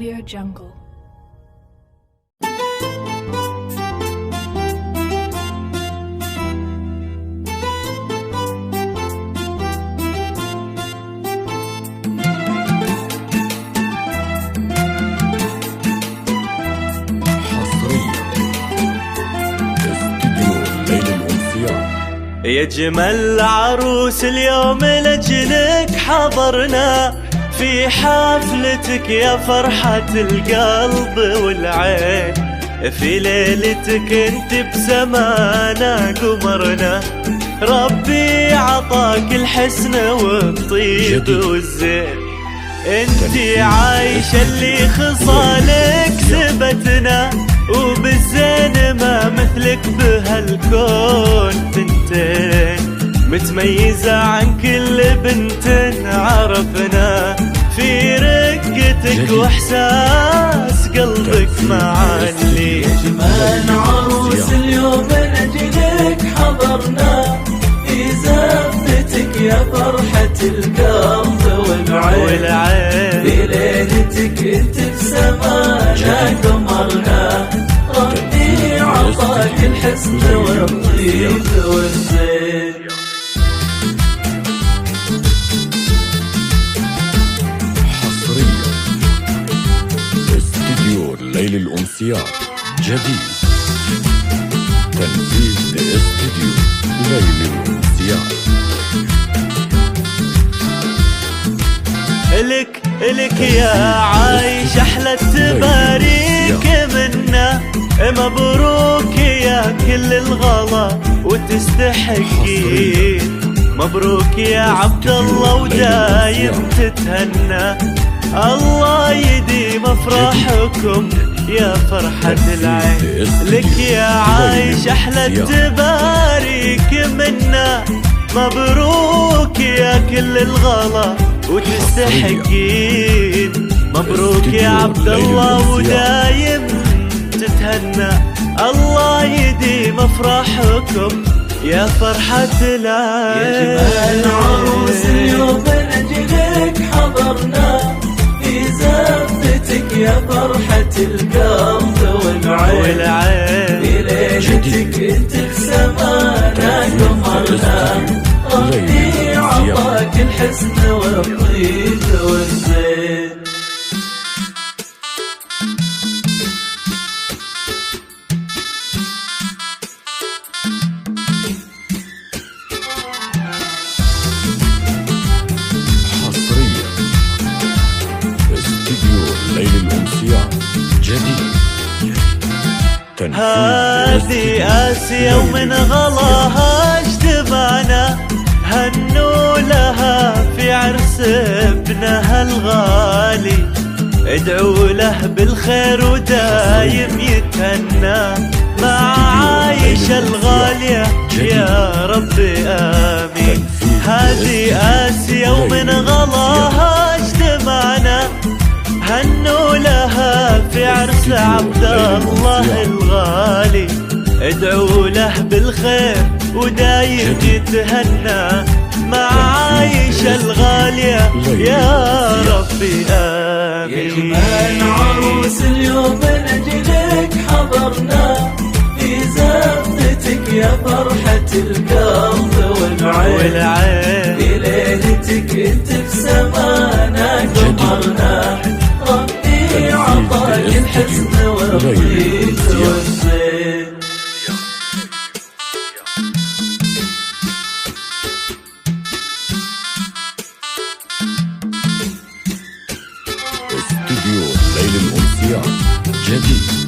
AudioJungle. يا جمال عروس اليوم لجلك حضرنا في حفلتك يا فرحة القلب والعين، في ليلتك انت بسمانا قمرنا، ربي عطاك الحسن والطيب والزين، انت عايشة اللي خصالك سبتنا، وبالزين ما مثلك بهالكون بنتين، متميزة عن كل بنت عرفنا، في رقتك واحساس قلبك معلي. يا جمال عروس اليوم لجلك حضرنا، في زفتك يا فرحة القلب والعين، في ليلتك انت بسمانا قمرنا، ربي عطاك الحسن والطيب والزين. حصريا استديو الليل الأمسيات جديد، تنفيذ استديو الليل الأمسيات. إلك يا عايش أحلى التباريك منا، مبروك يا كل الغلا وتستحقين، مبروك يا عبد الله ودايم تتهنى، الله يديم افراحكم يا فرحة العين. لك يا عايش احلى التباريك منا، مبروك يا كل الغلا وتستحقين، مبروك يا عبد الله ودايم تتهنى، الله يديم افراحكم يا فرحة العين. يا جمال عروس اليوم لجلك حضرنا، في زفتك يا فرحة القلب والعين، في ليلتك انت بسمانا قمرنا، ربي عطاك الحسن والطيب والزين. حصريا استديو الليل الأمسيات جديد، هذه آسيا ومن غلاها اجتمعنا، هنوا لها في عرس ابنها الغالي، ادعوا له بالخير ودايم يتهنى، مع عايشة الغالية يا ربي آمين. هذه آسيا ومن غلاها اجتمعنا، هنوا لها في عرس عبد الله الغالي، ادعوا له بالخير ودايم يتهنى، مع عايشة الغالية يا ربي آمين. يا جمال عروس اليوم لجلك حضرنا، في زفتك يا فرحة القلب والعين، في ليلتك انت بسمانا قمرنا، ربي عطاك الحسن والطيب والزين. استديو الليل الأمسيات جديد،